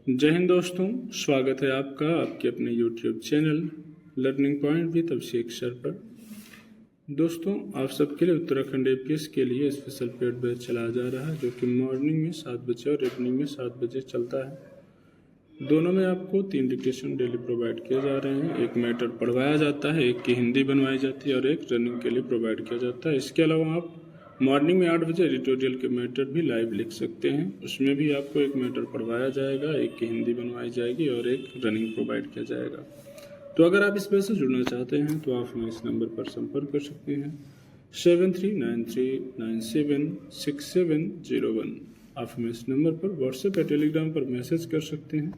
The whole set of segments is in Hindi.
जय हिंद दोस्तों, स्वागत है आपका आपके अपने YouTube channel learning point with Abhishek sir पर। दोस्तों, आप सबके लिए उत्तराखंड APS के लिए स्पेशल पेड बैच चलाया जा रहा है, जो कि मॉर्निंग में 7 बजे और इवनिंग में 7 बजे चलता है। दोनों में आपको 3 डिक्टेशन डेली प्रोवाइड किए जा रहे हैं। एक मैटर पढ़वाया जाता है, एक की हिंदी बनवाई जाती है और एक रनिंग के लिए प्रोवाइड किया जाता है। इसके अलावा आप मॉर्निंग में 8 बजे एडिटोरियल के मैटर भी लाइव लिख सकते हैं। उसमें भी आपको एक मैटर पढ़वाया जाएगा, एक की हिंदी बनवाई जाएगी और एक रनिंग प्रोवाइड किया जाएगा। तो अगर आप इस बैच से जुड़ना चाहते हैं तो आप हमें इस नंबर पर संपर्क कर सकते हैं 7393976701। आप हमें इस नंबर पर व्हाट्सएप या टेलीग्राम पर मैसेज कर सकते हैं,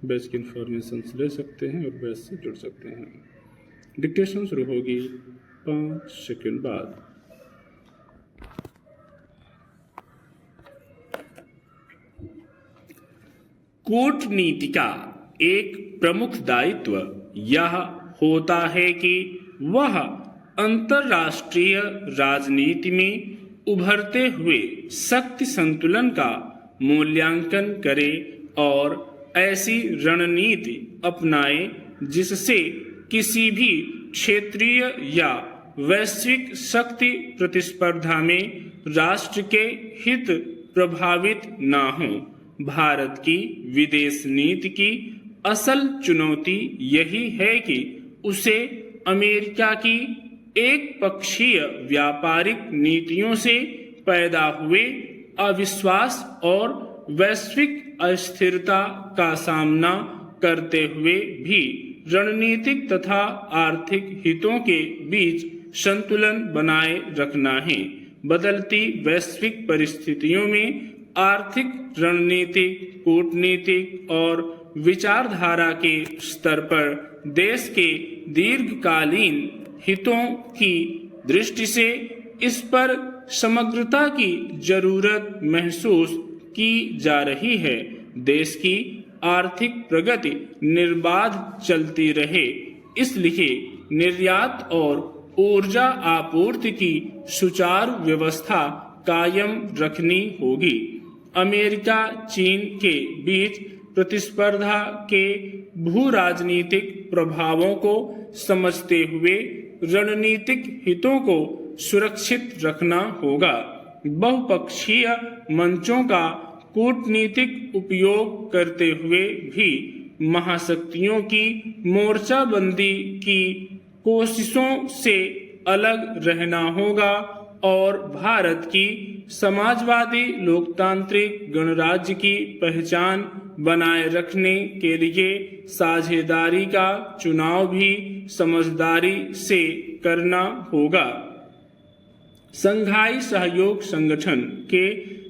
बैच की इन्फॉर्मेशन ले सकते हैं और बैच से जुड़ सकते हैं। डिक्टेशन शुरू होगी 5 सेकंड बाद। कूटनीति का एक प्रमुख दायित्व यह होता है कि वह अंतर्राष्ट्रीय राजनीति में उभरते हुए शक्ति संतुलन का मूल्यांकन करे और ऐसी रणनीति अपनाए जिससे किसी भी क्षेत्रीय या वैश्विक शक्ति प्रतिस्पर्धा में राष्ट्र के हित प्रभावित न हों। भारत की विदेश नीति की असल चुनौती यही है कि उसे अमेरिका की एक पक्षीय व्यापारिक नीतियों से पैदा हुए अविश्वास और वैश्विक अस्थिरता का सामना करते हुए भी रणनीतिक तथा आर्थिक हितों के बीच संतुलन बनाए रखना है। बदलती वैश्विक परिस्थितियों में आर्थिक, रणनीतिक, कूटनीतिक और विचारधारा के स्तर पर देश के दीर्घकालीन हितों की दृष्टि से इस पर समग्रता की जरूरत महसूस की जा रही है। देश की आर्थिक प्रगति निर्बाध चलती रहे, इसलिए निर्यात और ऊर्जा आपूर्ति की सुचारू व्यवस्था कायम रखनी होगी। अमेरिका चीन के बीच प्रतिस्पर्धा के भू राजनीतिक प्रभावों को समझते हुए रणनीतिक हितों को सुरक्षित रखना होगा। बहुपक्षीय मंचों का कूटनीतिक उपयोग करते हुए भी महाशक्तियों की मोर्चाबंदी की कोशिशों से अलग रहना होगा और भारत की समाजवादी लोकतांत्रिक गणराज्य की पहचान बनाए रखने के लिए साझेदारी का चुनाव भी समझदारी से करना होगा। शंघाई सहयोग संगठन के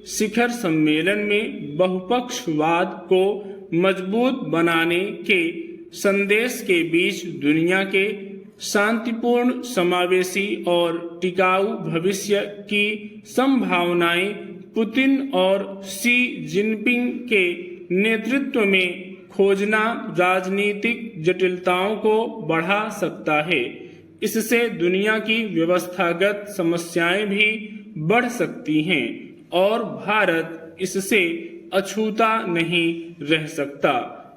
शिखर सम्मेलन में बहुपक्षवाद को मजबूत बनाने के संदेश के बीच दुनिया के शांतिपूर्ण, समावेशी और टिकाऊ भविष्य की संभावनाएं पुतिन और शी जिनपिंग के नेतृत्व में खोजना राजनीतिक जटिलताओं को बढ़ा सकता है। इससे दुनिया की व्यवस्थागत समस्याएं भी बढ़ सकती हैं और भारत इससे अछूता नहीं रह सकता।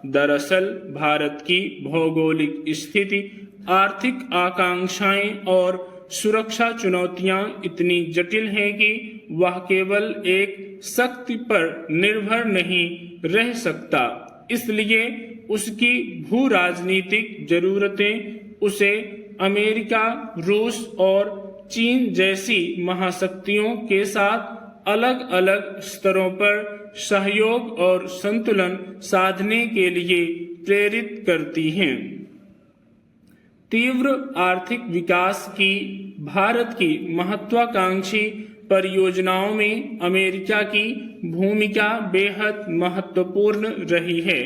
दरअसल भारत की भौगोलिक स्थिति, आर्थिक आकांक्षाएं और सुरक्षा चुनौतियां इतनी जटिल हैं कि वह केवल एक शक्ति पर निर्भर नहीं रह सकता। इसलिए उसकी भू राजनीतिक जरूरतें उसे अमेरिका, रूस और चीन जैसी महाशक्तियों के साथ अलग अलग स्तरों पर सहयोग और संतुलन साधने के लिए प्रेरित करती हैं। तीव्र आर्थिक विकास की भारत की महत्वाकांक्षी परियोजनाओं में अमेरिका की भूमिका बेहद महत्वपूर्ण रही है।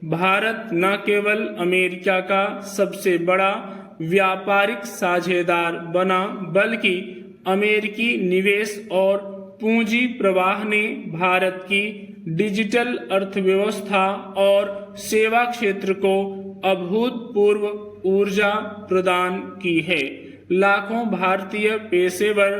भारत न केवल अमेरिका का सबसे बड़ा व्यापारिक साझेदार बना, बल्कि अमेरिकी निवेश और पूंजी प्रवाह ने भारत की डिजिटल अर्थव्यवस्था और सेवा क्षेत्र को अभूतपूर्व ऊर्जा प्रदान की है। लाखों भारतीय पेशेवर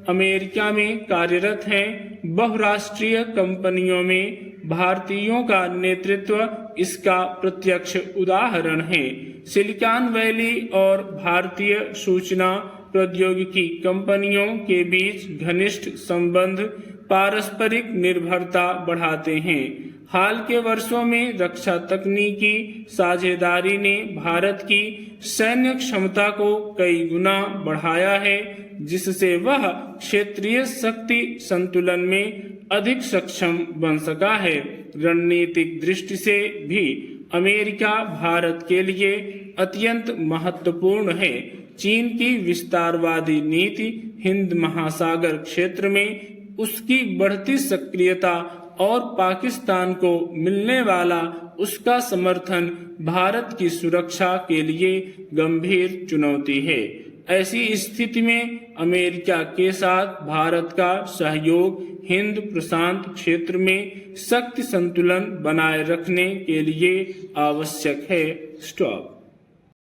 अमेरिका में कार्यरत हैं। बहुराष्ट्रीय कंपनियों में भारतीयों का नेतृत्व इसका प्रत्यक्ष उदाहरण है। सिलिकॉन वैली और भारतीय सूचना प्रौद्योगिकी कंपनियों के बीच घनिष्ठ संबंध पारस्परिक निर्भरता बढ़ाते हैं। हाल के वर्षों में रक्षा तकनीकी साझेदारी ने भारत की सैन्य क्षमता को कई गुना बढ़ाया है, जिससे वह क्षेत्रीय शक्ति संतुलन में अधिक सक्षम बन सका है। रणनीतिक दृष्टि से भी अमेरिका भारत के लिए अत्यंत महत्वपूर्ण है। चीन की विस्तारवादी नीति, हिंद महासागर क्षेत्र में उसकी बढ़ती सक्रियता और पाकिस्तान को मिलने वाला उसका समर्थन भारत की सुरक्षा के लिए गंभीर चुनौती है। ऐसी स्थिति में अमेरिका के साथ भारत का सहयोग हिंद प्रशांत क्षेत्र में शक्ति संतुलन बनाए रखने के लिए आवश्यक है। स्टॉप।